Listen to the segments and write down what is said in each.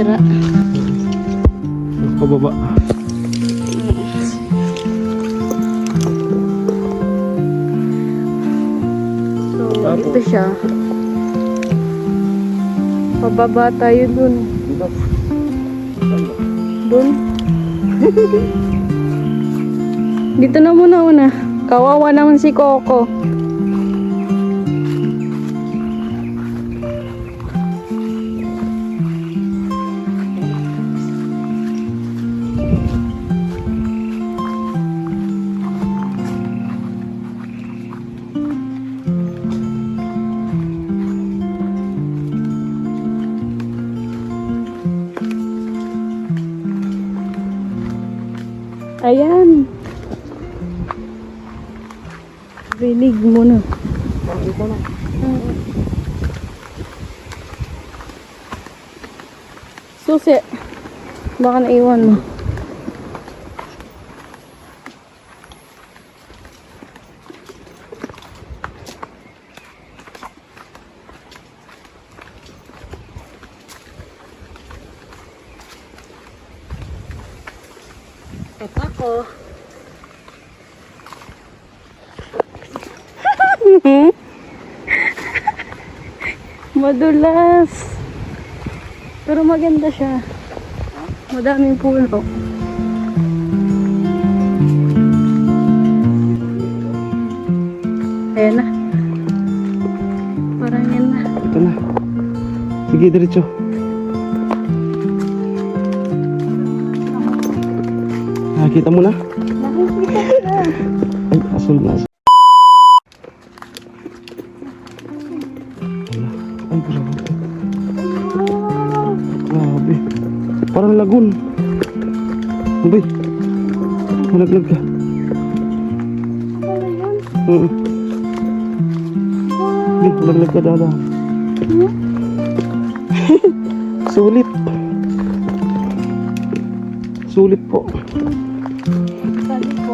sira. Pababa. So, ito siya. Pababa tayo dun. Dun. Dito na muna una. Kawawa naman si Coco. Ayan. Rinig mo na. Susi. Baka naiwan mo. Ako. Madulas. Pero maganda siya. Madaming puno. Ayan na. Parang yan na. Ito na. Sige, diretso. Nakikita mo na? Nakikita ko na. Ay, asul na. Ay, grabe. Grabe. Parang lagun. Abay. Malaglag ka. Hindi, malaglag ka dada. Sulit. Sulit po. Sabi ko.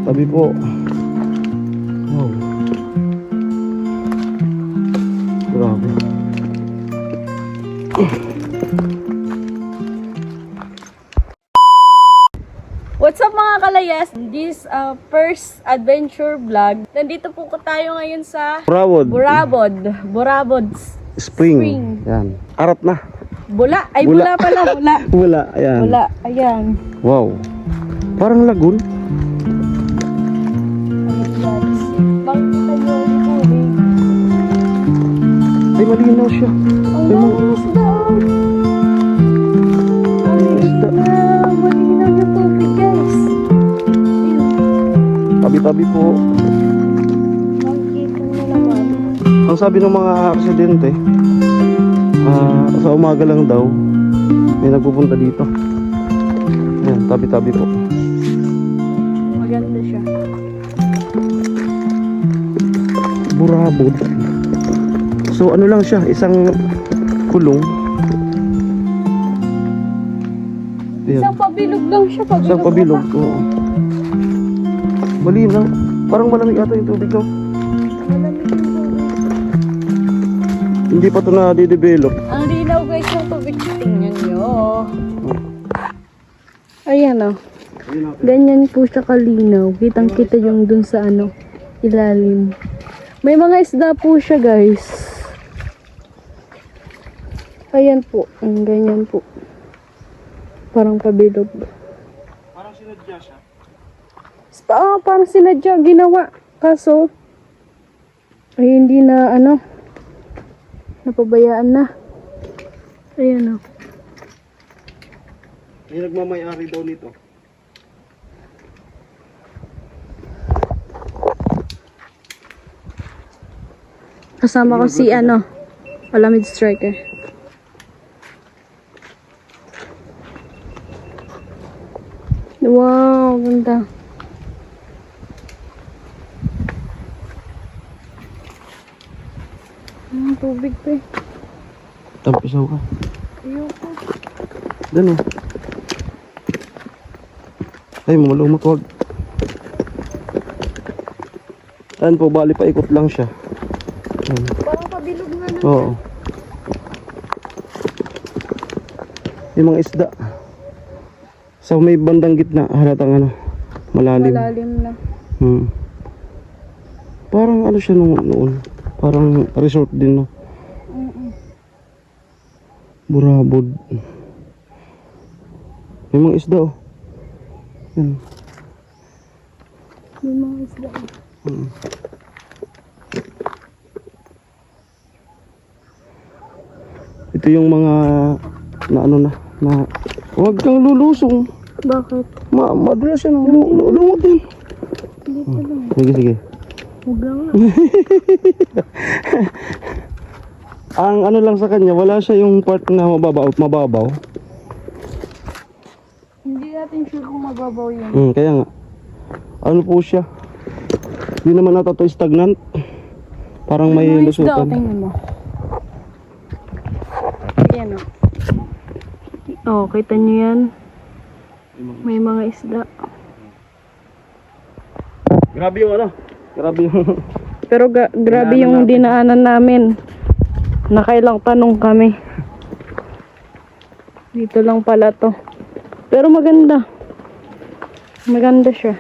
Tabi po. Wow. Grabe. What's up mga kalayas? This first adventure vlog. Nandito po tayo ngayon sa Burabod Spring. Yan. Arap na. Bula. Ay, bula pala. Bula. Wala. Ayan. Bula. Ayan. Wow. Parang lagun. Makikita nyo yung tubig. Ay, malinaw siya. Ang Ay, daming isda. isda. Malinaw yung tubig, guys. Tabi-tabi po. Makikita nyo naman. Ang sabi ng mga residente, sa umaga lang daw, may nagpupunta dito. Ayan, tabi-tabi po. Maganda siya. Burabod. So ano lang siya, isang kulong. Ayan. Isang pabilog lang siya. Isang pabilog. Oo. Malinaw. Parang malamig ata yung tubig daw. Malamig yung tubig. Hindi pa ito na-develop. Ang linaw guys ng tubig. Tingnan nyo. Ayan o. Ganyan po siya kalinaw. Kitang kita yung dun sa ano, ilalim. May mga isda po siya guys. Ayan po. Ang ganyan po. Parang pabilog. Parang sinadya siya. Parang sinadya ginawa. Kaso, ay hindi na ano, napabayaan na. Ayan o. May nagmamayari daw nito. Kasama ko si ano, Palamid Striker. Wow, ganda. Tubig pa eh. Tampisaw ka. Ayoko. Doon o. Ay, malumot, wag. Ayan po, bali pa ikot lang siya. Ayan. Parang pabilog nga na. Oo. Yung mga isda. Sa may bandang gitna, halatang ano, malalim. Malalim na. Parang ano siya noon. Parang resort din, no? Burabod. May mga isda, oh. Yan. May mga isda. Ito yung mga na ano na huwag kang lulusong. Bakit? Madulas yan. Lumot yan. Dito lang. Sige. Huwag lang. Ang ano lang sa kanya, wala siya yung part na mababaw. Hindi natin sure kung mababaw yun. Kaya nga. Ano po siya? Hindi naman ata to stagnant. Parang may mga isda, lusutan. tingnan mo. Ayan o. Oh, kita nyo yan. May mga isda. Grabe yung ano. Grabe yung Pero grabe yung dinaanan namin. Nakailang tanong kami. Dito lang pala to. Pero maganda. Maganda siya.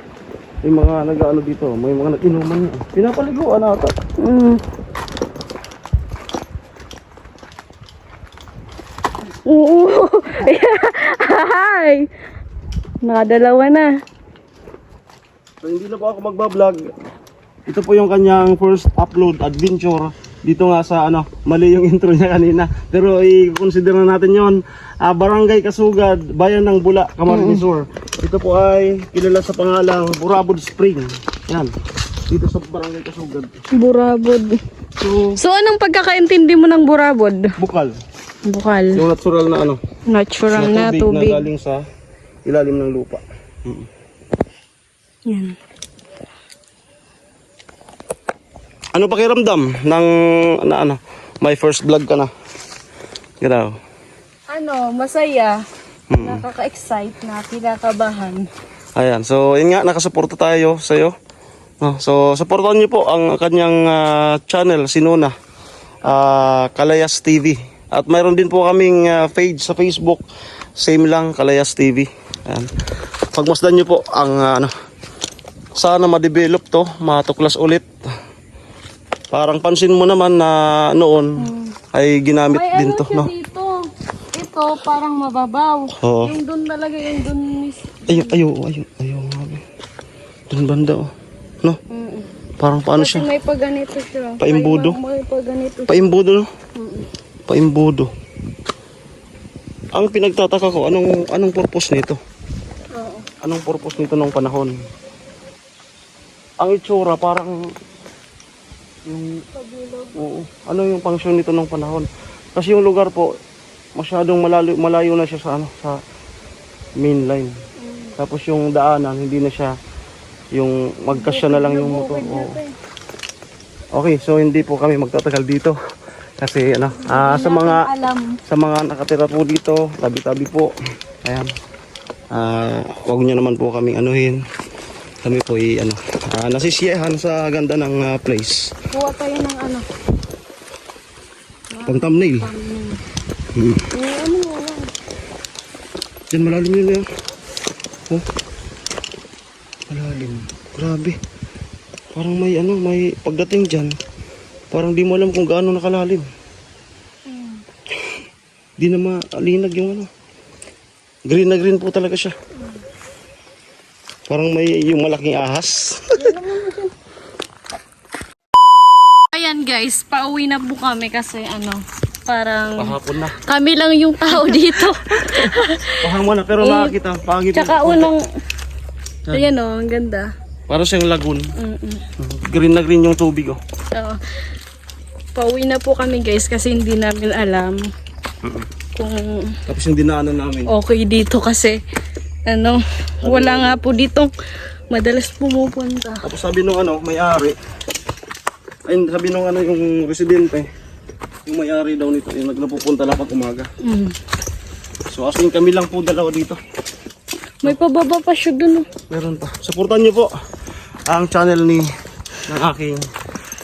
may mga nag-ano dito, may mga nag-inuman. Pinapaliguan ata. Oo. Hi. Nakadalawa na. So hindi na po ako magbablog. Ito po yung kanyang first upload adventure. Dito nga sa ano, mali yung intro niya kanina. Pero i-consider na natin yon. Barangay Kasugad, Bayan ng Bula, Camarines Sur. Ito po ay kilala sa pangalang Burabod Spring. Yan. Dito sa Barangay Kasugad. Burabod. So anong pagkakaintindi mo ng burabod? Bukal. Bukal. Yung natural na ano. Natural na tubig. Na galing sa ilalim ng lupa. Yan. Ano pakiramdam ng ano, my first vlog ka na? Gano'n. Ano, masaya. Nakaka-excite na, kinakabahan. Ayan, so yun nga, nakasuporta tayo sa iyo. No, so supportan niyo po ang kanyang channel, Sinuna, Kalayas TV. At mayroon din po kaming page sa Facebook, same lang, Kalayas TV. Ayan. Pagmasdan niyo po ang ano, sana ma-develop to, matuklas ulit. Parang pansin mo naman na noon ay ginamit may din ano to, siya no? dito. Ito, parang mababaw. Oo. Yung doon talaga, yung doon Ayun. Dun banda, oh. No? Parang paano Kasi siya? may paganito siya. Paimbudo? May paganito siya. Paimbudo, no? Paimbudo. Ang pinagtataka ko, anong purpose nito? Oo. Anong purpose nito nung panahon? Ang itsura parang yung oo. Ano yung function nito nung panahon? Kasi yung lugar po masyadong malayo na siya sa ano, sa main line. Tapos yung daanan hindi na siya yung magkasya na lang yung motor. Oo. Okay, so hindi po kami magtatagal dito. Kasi ano, sa mga nakatira po dito, tabi-tabi po. Ayan. Wag niyo naman po kaming anuhin. Kami po nasisiyahan sa ganda ng place. Kuha tayo ng ano. Pang thumbnail. Diyan malalim yun yan. Oh. Malalim. Grabe. Parang may pagdating dyan. Parang di mo alam kung gaano nakalalim. Di na malinag yung ano. Green na green po talaga siya. Parang may yung malaking ahas. Ayan guys, pauwi na po kami kasi parang Pahapon na. kami lang yung tao dito. Pahapon na pero nakakita. Pangit. Tsaka unang, ayan o, ang ganda. Parang siyang lagoon. Green na green yung tubig oh. So, pauwi na po kami guys kasi hindi namin alam kung Tapos yung dinaanan namin. okay dito kasi wala nga po dito madalas pumupunta. Tapos sabi nung may-ari, ay sabi nung yung residente, yung may-ari daw nito, yung nagpupunta lang pag umaga. So as in kami lang po dalawa dito. May pababa pa siya dun. Meron pa. Supportan niyo po ang channel ng aking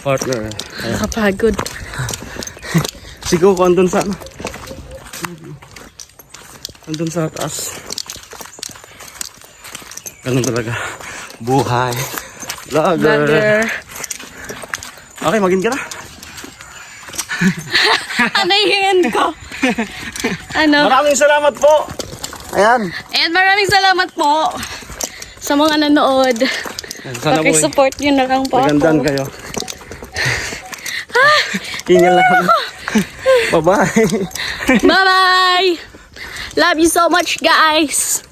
partner. Nakapagod. Sigaw ko andun sa Nandun sa taas. Ganun talaga. Buhay. Vlogger. Okay, magin ka na. Ano yung ko? Ano? Maraming salamat po. Ayan. And maraming salamat po sa mga nanood. Sana po Paki-support nyo na lang po nagandahan ako. kayo. Hingal na kami. Bye-bye. Bye-bye! Love you so much, guys!